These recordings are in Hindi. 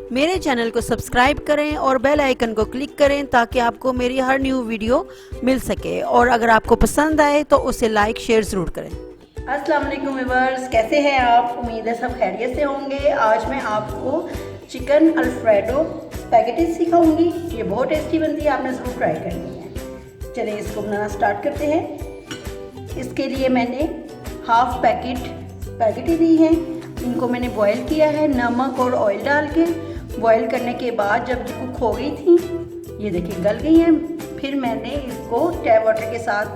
मेरे चैनल को सब्सक्राइब करें और बेल आइकन को क्लिक करें ताकि आपको मेरी हर न्यू वीडियो मिल सके, और अगर आपको पसंद आए तो उसे लाइक शेयर ज़रूर करें। अस्सलाम वालेकुम व्यूअर्स, कैसे हैं आप? उम्मीद है सब खैरियत से होंगे। आज मैं आपको चिकन अल्फ्रेडो स्पैगेटी सिखाऊंगी। ये बहुत टेस्टी बनती है, आपने ज़रूर ट्राई करनी है। चलिए इसको बनाना स्टार्ट करते हैं। इसके लिए मैंने हाफ पैकेट स्पैगेटी ली है। इनको मैंने बॉईल किया है नमक और ऑयल डाल के। बॉईल करने के बाद जब कुक हो गई थी, ये देखिए गल गई हैं। फिर मैंने इसको टैप वाटर के साथ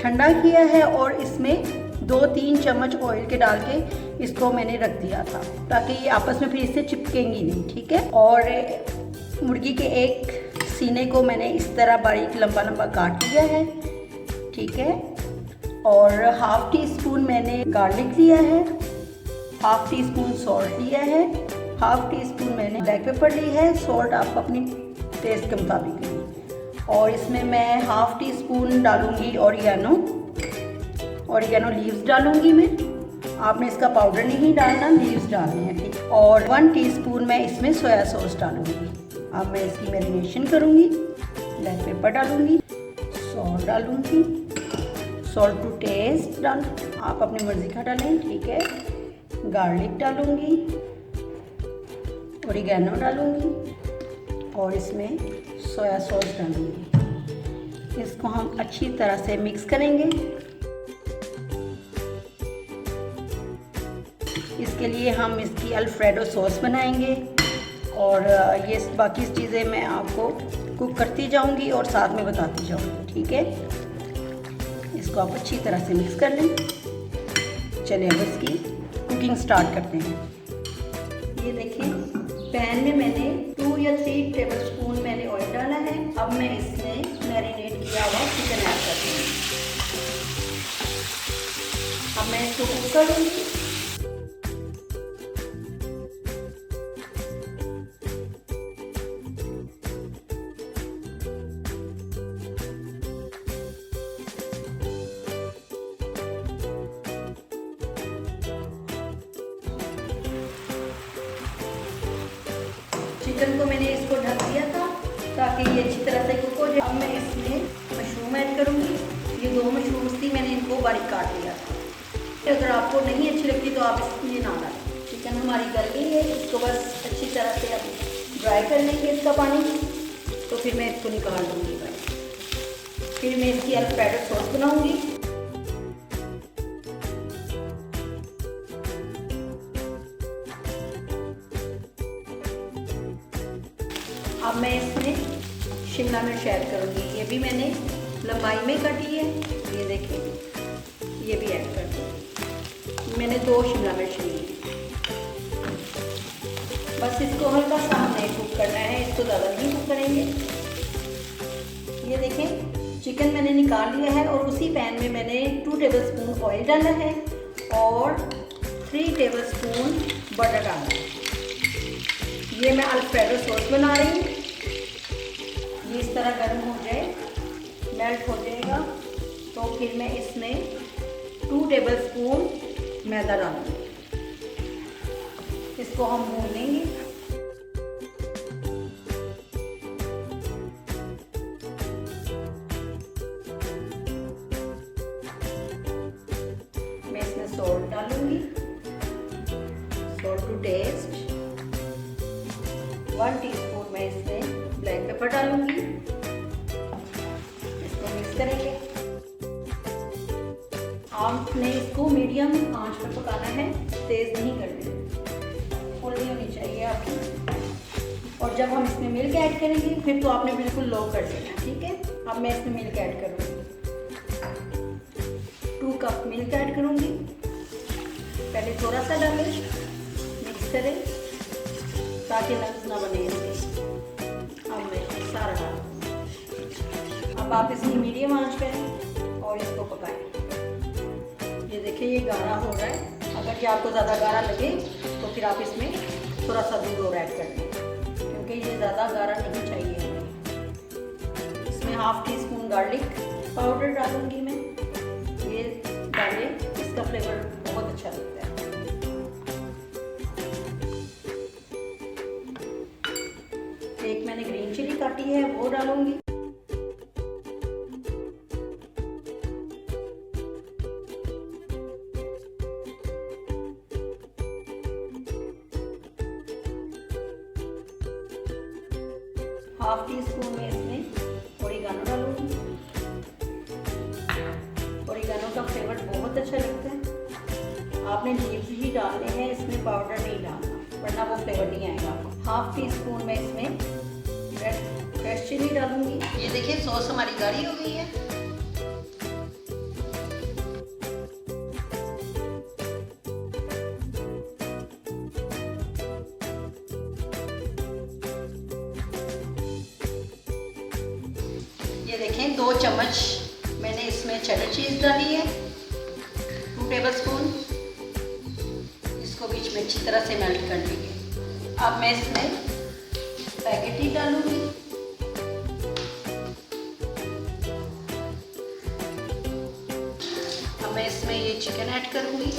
ठंडा किया है और इसमें 2-3 चम्मच ऑयल के डाल के इसको मैंने रख दिया था ताकि ये आपस में फिर इससे चिपकेंगी नहीं, ठीक है। और मुर्गी के एक सीने को मैंने इस तरह बारीक लंबा लंबा काट लिया है, ठीक है। और हाफ टी स्पून मैंने गार्लिक लिया है, हाफ टी स्पून सॉल्ट लिया है, हाफ टी स्पून मैंने ब्लैक पेपर ली है। सॉल्ट आप अपनी टेस्ट के मुताबिक लीजिए। और इसमें मैं हाफ टी स्पून डालूँगी ऑरिगेनो लीव्स डालूँगी मैं। आपने इसका पाउडर नहीं डालना, लीव्स डालने हैं, ठीक। और 1 टीस्पून मैं इसमें सोया सॉस डालूँगी। अब मैं इसकी मैरिनेशन करूँगी। ब्लैक पेपर डालूँगी, सॉल्ट डालूँगी, सॉल्ट टू टेस्ट डाल, आप अपनी मर्ज़ी का डालें, ठीक है। गार्लिक डालूँगी, ऑरिगेनो डालूँगी और इसमें सोया सॉस डालूँगी। इसको हम अच्छी तरह से मिक्स करेंगे। इसके लिए हम इसकी अल्फ्रेडो सॉस बनाएंगे और ये बाकी चीज़ें मैं आपको कुक करती जाऊंगी और साथ में बताती जाऊंगी, ठीक है। इसको आप अच्छी तरह से मिक्स कर लें। चलिए अब इसकी कुकिंग स्टार्ट करते हैं। ये देखिए पैन में मैंने 2 या 3 टेबलस्पून मैंने ऑयल डाला है। अब मैं इसमें मैरिनेट किया हुआ चिकन ऐड करती हूँ। अब मैं इसको कुक करूँगी। चिकन को मैंने इसको ढक दिया था ताकि ये अच्छी तरह से कुक हो जाए। अब मैं इसमें मशरूम ऐड करूँगी। ये 2 मशरूम्स थी, मैंने इनको बारीक काट लिया था। अगर आपको नहीं अच्छी लगती तो आप इसमें ना डालें। चिकन हमारी गल गई है, इसको बस अच्छी तरह से अब ड्राई कर लेंगे इसका पानी। तो फिर मैं इसको निकाल दूँगी। फिर मैं इसकी अल्फ्रेडो सॉस बनाऊँगी। अब मैं इसमें शिमला मिर्च ऐड करूँगी। ये भी मैंने लंबाई में काटी है, ये देखिए, ये भी ऐड कर दूँगी। मैंने 2 शिमला मिर्च ली है। बस इसको हल्का सा हमें कुक करना है, इसको ज़्यादा नहीं कुक करेंगे। ये देखें चिकन मैंने निकाल लिया है और उसी पैन में मैंने 2 टेबलस्पून ऑयल डाला है और 3 टेबलस्पून बटर डाला है। ये मैं अल्फ्रेडो सॉस बना रही हूँ। ये इस तरह गर्म हो जाए, मेल्ट हो जाएगा, तो फिर मैं इसमें 2 टेबलस्पून मैदा डालूँगी। इसको हम भून लेंगे। मैं इसमें सॉल्ट डालूँगी, सॉल्ट टू टेस्ट। 1 टीस्पून मैं इसमें ब्लैक पेपर डालूंगी। इसको मिक्स करेंगे। आपने इसको मीडियम आंच पर पकाना है, तेज़ नहीं करना, फुल नहीं होनी चाहिए आपकी। और जब हम इसमें मिल्क ऐड करेंगे फिर तो आपने बिल्कुल लो कर देना, ठीक है। अब मैं इसमें मिल्क ऐड करूँगी। 2 कप मिल्क ऐड करूँगी। पहले थोड़ा सा डालें, मिक्स करें ताकि लम्स ना बने इसके। अब मैं सारा डाल दूँ। अब आप इसकी मीडियम आंच करें और इसको पकाएं। ये देखिए ये गाढ़ा हो रहा है। अगर ये आपको ज़्यादा गाढ़ा लगे तो फिर आप इसमें थोड़ा सा दूध और ऐड कर दें, क्योंकि ये ज़्यादा गाढ़ा नहीं चाहिए हमें। इसमें half tea spoon garlic powder डालूंगी मैं। ये डालें, इसका फ्लेवर बहुत अच्छा लगता है। काटी है वो डालूंगी। हाफ टी स्पून में इसमें ओरिगानो डालूंगी। ओरिगानो का फ्लेवर बहुत अच्छा लगता है। आपने लीव्स ही डालने हैं, इसमें पाउडर नहीं डालना, वरना वो फ्लेवर नहीं आएगा आपको। हाफ टी स्पून में इसमें फ्रेश चिली डालूंगी। ये देखिए सॉस हमारी गाढ़ी हो गई है। ये देखें 2 चम्मच मैंने इसमें चेडर चीज़ डाली है, 2 टेबलस्पून। इसको बीच में अच्छी तरह से मेल्ट कर लेंगे। अब मैं इसमें स्पैगेटी डालूंगी। अब मैं इसमें ये चिकन ऐड करूंगी।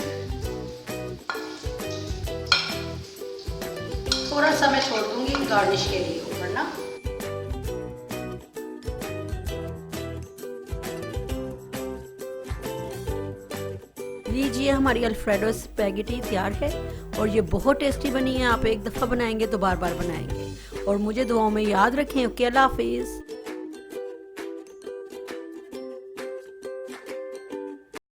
थोड़ा सा मैं छोड़ दूंगी गार्निश के लिए ऊपर ना। लीजिए हमारी अल्फ्रेडो स्पैगेटी तैयार है और ये बहुत टेस्टी बनी है। आप एक दफ़ा बनाएंगे तो बार बार बनाएंगे। और मुझे दुआओं में याद रखें। ओके, अल्लाह हाफिज़।